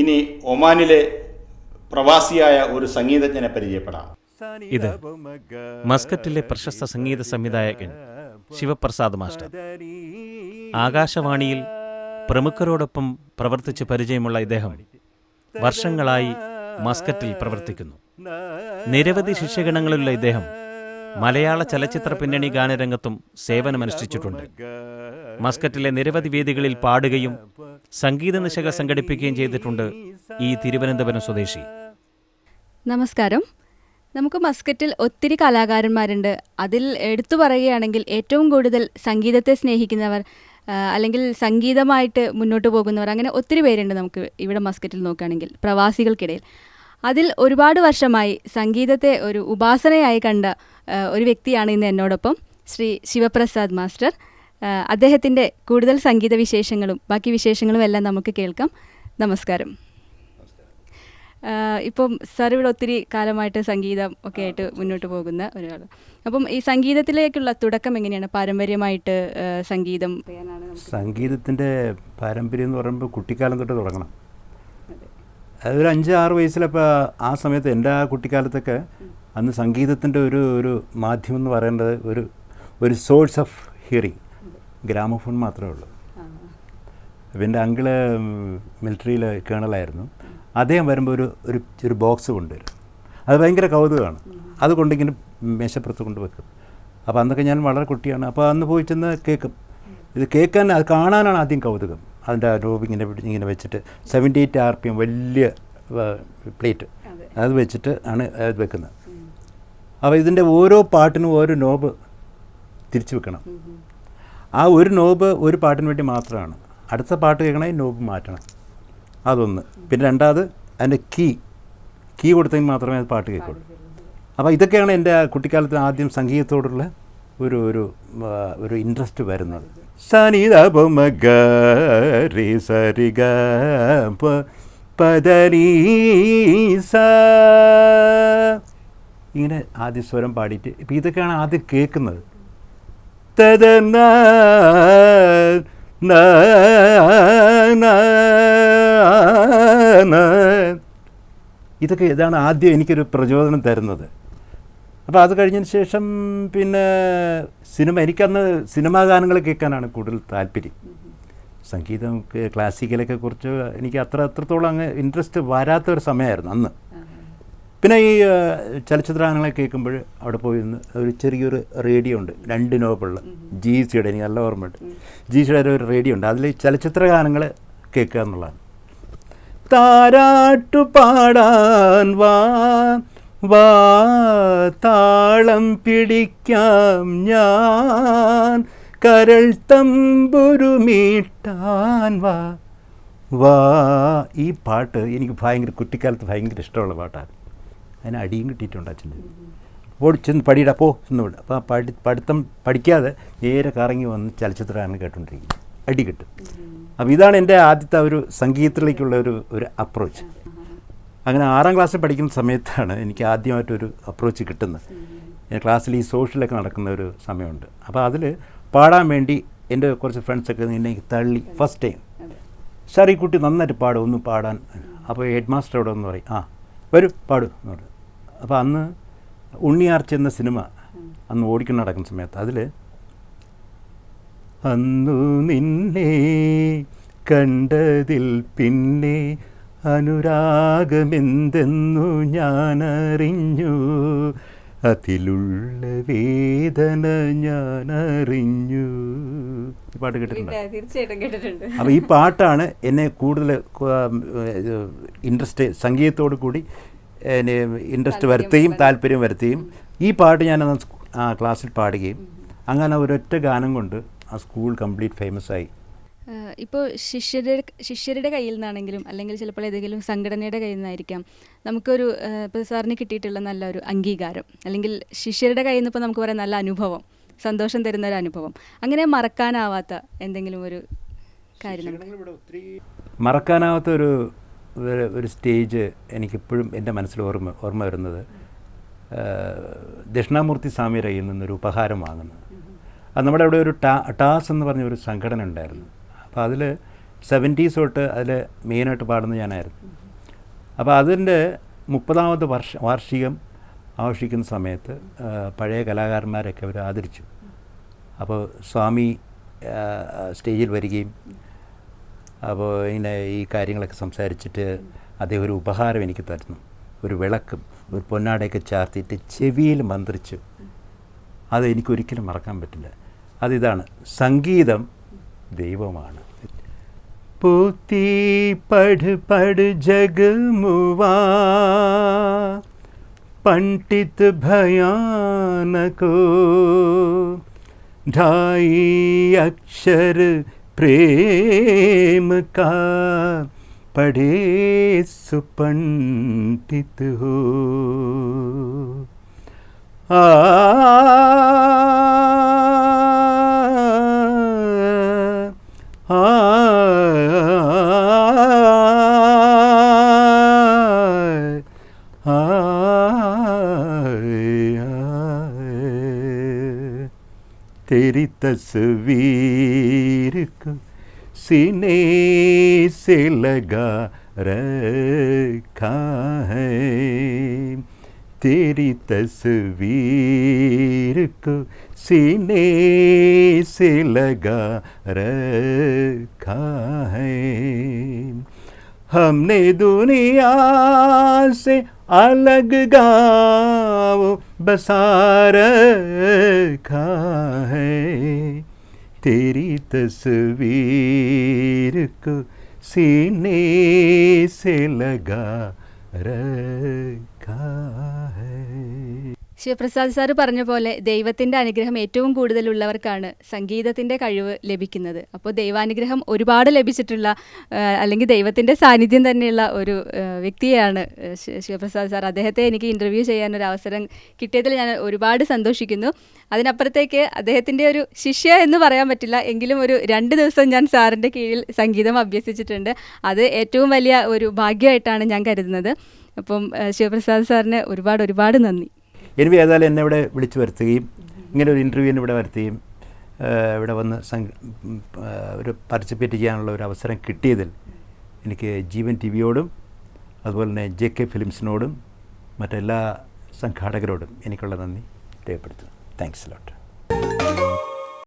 ഇനി ഒമാനിലെ പ്രവാസിയായ ഒരു സംഗീതജ്ഞനെ പരിചയപ്പെടാം. ഇത് മസ്കറ്റിലെ പ്രശസ്ത സംഗീത സംവിധായകൻ ശിവപ്രസാദ് മാസ്റ്റർ. ആകാശവാണിയിൽ പ്രമുഖരോടൊപ്പം പ്രവർത്തിച്ച് പരിചയമുള്ള ഇദ്ദേഹം വർഷങ്ങളായി മസ്കറ്റിൽ പ്രവർത്തിക്കുന്നു. നിരവധി ശിഷ്യഗണങ്ങളുള്ള ഇദ്ദേഹം മലയാള ചലച്ചിത്ര പിന്നണി ഗാനരംഗത്തും സേവനമനുഷ്ഠിച്ചിട്ടുണ്ട്. മസ്കറ്റിലെ നിരവധി വേദികളിൽ പാടുകയും സംഗീത നിശകൾ സംഘടിപ്പിക്കുകയും ചെയ്തിട്ടുണ്ട് ഈ തിരുവനന്തപുരം സ്വദേശി. നമസ്കാരം. നമുക്ക് മസ്കറ്റിൽ ഒത്തിരി കലാകാരന്മാരുണ്ട്. അതിൽ എടുത്തു പറയുകയാണെങ്കിൽ ഏറ്റവും കൂടുതൽ സംഗീതത്തെ സ്നേഹിക്കുന്നവർ അല്ലെങ്കിൽ സംഗീതമായിട്ട് മുന്നോട്ട് പോകുന്നവർ, അങ്ങനെ ഒത്തിരി പേരുണ്ട് നമുക്ക് ഇവിടെ മസ്കറ്റിൽ നോക്കുകയാണെങ്കിൽ പ്രവാസികൾക്കിടയിൽ. അതിൽ ഒരുപാട് വർഷമായി സംഗീതത്തെ ഒരു ഉപാസനയായി കണ്ട ഒരു വ്യക്തിയാണ് ഇന്ന് എന്നോടൊപ്പം, ശ്രീ ശിവപ്രസാദ് മാസ്റ്റർ. അദ്ദേഹത്തിൻ്റെ കൂടുതൽ സംഗീത വിശേഷങ്ങളും ബാക്കി വിശേഷങ്ങളും എല്ലാം നമുക്ക് കേൾക്കാം. നമസ്കാരം. ഇപ്പം സാർ ഇവിടെ ഒത്തിരി കാലമായിട്ട് സംഗീതം ഒക്കെ ആയിട്ട് മുന്നോട്ട് പോകുന്ന ഒരാൾ. അപ്പം ഈ സംഗീതത്തിലേക്കുള്ള തുടക്കം എങ്ങനെയാണ്? പാരമ്പര്യമായിട്ട് സംഗീതത്തിൻ്റെ പാരമ്പര്യം എന്ന് പറയുമ്പോൾ കുട്ടിക്കാലം തൊട്ട് തുടങ്ങണം. അതൊരു 5-6 വയസ്സിലപ്പോൾ ആ സമയത്ത് എൻ്റെ ആ കുട്ടിക്കാലത്തൊക്കെ അന്ന് സംഗീതത്തിൻ്റെ ഒരു മാധ്യമം എന്ന് പറയേണ്ടത് ഒരു സോഴ്സ് ഓഫ് ഹിയറിങ് ഗ്രാമഫോൺ മാത്രമേ ഉള്ളൂ. അപ്പോൾ എൻ്റെ അങ്കിള് മിലിറ്ററിയിൽ കേണലായിരുന്നു. അദ്ദേഹം വരുമ്പോൾ ഒരു ബോക്സ് കൊണ്ടുവരും. അത് ഭയങ്കര കൗതുകമാണ്. അത് കൊണ്ടിങ്ങനെ മേശപ്പുറത്ത് കൊണ്ട് വെക്കും. അപ്പോൾ അന്നൊക്കെ ഞാൻ വളരെ കുട്ടിയാണ്. അപ്പോൾ അന്ന് പോയി ചെന്ന് കേൾക്കും. ഇത് കേൾക്കാൻ, അത് കാണാനാണ് ആദ്യം കൗതുകം. അതിൻ്റെ നോബ് ഇങ്ങനെ വെച്ചിട്ട് 78 RPM വലിയ പ്ലേറ്റ് അത് വെച്ചിട്ട് ആണ് അത് വെക്കുന്നത്. അപ്പോൾ ഇതിൻ്റെ ഓരോ പാട്ടിനും ഓരോ നോബ് തിരിച്ചു വെക്കണം. ആ ഒരു നോബ് ഒരു പാട്ടിന് വേണ്ടി മാത്രമാണ്. അടുത്ത പാട്ട് കേൾക്കണമെങ്കിൽ നോബ് മാറ്റണം. അതൊന്ന്. പിന്നെ രണ്ടാമത് അതിൻ്റെ കീ കൊടുത്തെങ്കിൽ മാത്രമേ അത് പാട്ട് കേൾക്കുള്ളൂ. അപ്പോൾ ഇതൊക്കെയാണ് എൻ്റെ കുട്ടിക്കാലത്ത് ആദ്യം സംഗീതത്തോടുള്ള ഒരു ഇൻട്രസ്റ്റ് വരുന്നത്. സനിത പമഗ രി സരി ഗ പദരീ സ ഇങ്ങനെ ആദ്യ സ്വരം പാടിയിട്ട് ഇപ്പം ഇതൊക്കെയാണ് ആദ്യം കേൾക്കുന്നത്. തദന ഇതൊക്കെ ഇതാണ് ആദ്യം എനിക്കൊരു പ്രചോദനം തരുന്നത്. അപ്പോൾ അത് കഴിഞ്ഞതിന് ശേഷം പിന്നെ എനിക്കന്ന് സിനിമാ ഗാനങ്ങൾ കേൾക്കാനാണ് കൂടുതൽ താല്പര്യം. സംഗീതം ക്ലാസിക്കലൊക്കെ കുറിച്ച് എനിക്ക് അത്രത്തോളം അങ്ങ് ഇൻട്രസ്റ്റ് വരാത്തൊരു സമയമായിരുന്നു അന്ന്. പിന്നെ ഈ ചലച്ചിത്ര ഗാനങ്ങളെ കേൾക്കുമ്പോൾ അവിടെ പോയി നിന്ന് ഒരു ചെറിയൊരു റേഡിയോ ഉണ്ട്, 2 നോബുള്ള GCയുടെ, എനിക്ക് നല്ല ഓർമ്മയുണ്ട്. GCയുടെ ഒരു റേഡിയോ ഉണ്ട്. അതിൽ ചലച്ചിത്ര ഗാനങ്ങൾ കേൾക്കുക എന്നുള്ളതാണ്. താരാട്ടു പാടാൻ വാ താളം പിടിക്കാം ഞാൻ, കരൾ തമ്പുരു മീട്ടാൻ വാ. ഈ പാട്ട് എനിക്ക് കുട്ടിക്കാലത്ത് ഭയങ്കര ഇഷ്ടമുള്ള പാട്ടാണ്. അതിന് അടിയും കിട്ടിയിട്ടുണ്ട് അച്ഛൻ്റെ. ചെന്ന് പടിയിടാ പോ എന്ന് വിടും. അപ്പോൾ ആ പഠിത്തം പഠിക്കാതെ നേരെ കറങ്ങി വന്ന് ചലച്ചിത്ര ഗാനം കേട്ടോണ്ടിരിക്കും, അടി കിട്ടും. അപ്പോൾ ഇതാണ് എൻ്റെ ആദ്യത്തെ ഒരു സംഗീതത്തിലേക്കുള്ള ഒരു അപ്രോച്ച്. അങ്ങനെ 6ാം ക്ലാസ്സിൽ പഠിക്കുന്ന സമയത്താണ് എനിക്ക് ആദ്യമായിട്ടൊരു അപ്രോച്ച് കിട്ടുന്നത്. ക്ലാസ്സിൽ ഈ സോഷ്യലൊക്കെ നടക്കുന്ന ഒരു സമയമുണ്ട്. അപ്പോൾ അതിൽ പാടാൻ വേണ്ടി എൻ്റെ കുറച്ച് ഫ്രണ്ട്സൊക്കെ എന്നെ തള്ളി ഫസ്റ്റ് ടൈം, സാർ ഈ കുട്ടി നന്നായിട്ട് പാടും, ഒന്ന് പാടാൻ. അപ്പോൾ ഹെഡ് മാസ്റ്റർ അവിടെ ഒന്ന് പറയും, വരൂ പാടും എന്ന് പറയും. അപ്പോൾ അന്ന് ഉണ്ണിയാർച്ച എന്ന സിനിമ അന്ന് ഓടിക്കൊണ്ട് നടക്കുന്ന സമയത്ത് അതിൽ അന്നു നിന്നെ കണ്ടതിൽ പിന്നെ അനുരാഗമെന്തെന്നു ഞാനറിഞ്ഞു, അതിലുള്ള വേദന ഞാനറിഞ്ഞു. ഈ പാട്ട് കേട്ടിട്ടുണ്ടോ? തീർച്ചയായിട്ടും കേട്ടിട്ടുണ്ട്. അപ്പോൾ ഈ പാട്ടാണ് എന്നെ കൂടുതൽ ഇൻട്രസ്റ്റ്, സംഗീതത്തോടു കൂടി എന്നെ ഇൻട്രസ്റ്റ് വരുത്തുകയും താല്പര്യം വരുത്തുകയും ഈ പാട്ട് ഞാനന്ന് ക്ലാസ്സിൽ പാടുകയും അങ്ങനെ ഒരൊറ്റ ഗാനം കൊണ്ട് ആ സ്കൂൾ കംപ്ലീറ്റ് ഫേമസ് ആയി. ഇപ്പോൾ ശിഷ്യരുടെ കയ്യിൽ നിന്നാണെങ്കിലും അല്ലെങ്കിൽ ചിലപ്പോൾ ഏതെങ്കിലും സംഘടനയുടെ കയ്യിൽ നിന്നായിരിക്കാം നമുക്കൊരു ഇപ്പോൾ സാറിന് കിട്ടിയിട്ടുള്ള നല്ലൊരു അംഗീകാരം, അല്ലെങ്കിൽ ശിഷ്യരുടെ കയ്യിൽ നിന്ന് ഇപ്പോൾ നമുക്ക് പറയാം നല്ല അനുഭവം, സന്തോഷം തരുന്ന ഒരു അനുഭവം, അങ്ങനെ മറക്കാനാവാത്ത എന്തെങ്കിലും ഒരു കാര്യം? മറക്കാനാവാത്ത ഒരു സ്റ്റേജ് എനിക്കിപ്പോഴും എൻ്റെ മനസ്സിൽ ഓർമ്മ വരുന്നത് ദക്ഷിണാമൂർത്തി സ്വാമിയുടെ കയ്യിൽ നിന്നൊരു ഉപഹാരം വാങ്ങുന്നത്. അത് നമ്മുടെ അവിടെ ഒരു ടാസ് എന്ന് പറഞ്ഞൊരു സംഘടന ഉണ്ടായിരുന്നു. അപ്പോൾ അതിൽ 70s തൊട്ട് അതിൽ മെയിനായിട്ട് പാടുന്നത് ഞാനായിരുന്നു. അപ്പോൾ അതിൻ്റെ 30ാമത് വാർഷികം ആഘോഷിക്കുന്ന സമയത്ത് പഴയ കലാകാരന്മാരൊക്കെ അവർ ആദരിച്ചു. അപ്പോൾ സ്വാമി സ്റ്റേജിൽ വരികയും അപ്പോൾ ഇങ്ങനെ ഈ കാര്യങ്ങളൊക്കെ സംസാരിച്ചിട്ട് അദ്ദേഹം ഒരു ഉപഹാരം എനിക്ക് തരുന്നു. ഒരു വിളക്കും ഒരു പൊന്നാടയൊക്കെ ചാർത്തിയിട്ട് ചെവിയിൽ മന്ത്രിച്ചു. അത് എനിക്കൊരിക്കലും മറക്കാൻ പറ്റില്ല. അതിതാണ്, സംഗീതം ദൈവമാണ്. പോത്തി പഠ് പഠ് ജഗമുവാ पंडित भयानको ढाई अक्षर प्रेम का पढ़े सुपंडित हो. तेरी तस्वीर को सीने से लगा रखा है, तेरी तस्वीर को सीने से लगा रखा है. हमने दुनिया से अलग गाँव बसा रखा है, तेरी तस्वीर को सीने से लगा रखा है. ശിവപ്രസാദ് സാറ് പറഞ്ഞ പോലെ ദൈവത്തിൻ്റെ അനുഗ്രഹം ഏറ്റവും കൂടുതലുള്ളവർക്കാണ് സംഗീതത്തിൻ്റെ കഴിവ് ലഭിക്കുന്നത്. അപ്പോൾ ദൈവാനുഗ്രഹം ഒരുപാട് ലഭിച്ചിട്ടുള്ള അല്ലെങ്കിൽ ദൈവത്തിൻ്റെ സാന്നിധ്യം തന്നെയുള്ള ഒരു വ്യക്തിയാണ് ശിവപ്രസാദ് സാർ. അദ്ദേഹത്തെ എനിക്ക് ഇൻ്റർവ്യൂ ചെയ്യാനൊരു അവസരം കിട്ടിയതിൽ ഞാൻ ഒരുപാട് സന്തോഷിക്കുന്നു. അതിനപ്പുറത്തേക്ക് അദ്ദേഹത്തിൻ്റെ ഒരു ശിഷ്യ എന്ന് പറയാൻ പറ്റില്ല, എങ്കിലും ഒരു 2 ദിവസം ഞാൻ സാറിൻ്റെ കീഴിൽ സംഗീതം അഭ്യസിച്ചിട്ടുണ്ട്. അത് ഏറ്റവും വലിയ ഒരു ഭാഗ്യമായിട്ടാണ് ഞാൻ കരുതുന്നത്. അപ്പം ശിവപ്രസാദ് സാറിന് ഒരുപാട് നന്ദി. എനിവേ ഏതായാലും എന്നെ ഇവിടെ വിളിച്ചു വരുത്തുകയും ഇങ്ങനെ ഒരു ഇൻ്റർവ്യൂവിന് ഇവിടെ വരുത്തുകയും ഇവിടെ വന്ന് ഒരു പാർട്ടിസിപ്പേറ്റ് ചെയ്യാനുള്ള ഒരു അവസരം കിട്ടിയതിൽ എനിക്ക് ജീവൻ ടിവിയോടും അതുപോലെ തന്നെ JK ഫിലിംസിനോടും മറ്റെല്ലാ സംഘാടകരോടും എനിക്കുള്ള നന്ദി രേഖപ്പെടുത്തുന്നു. Thanks lot.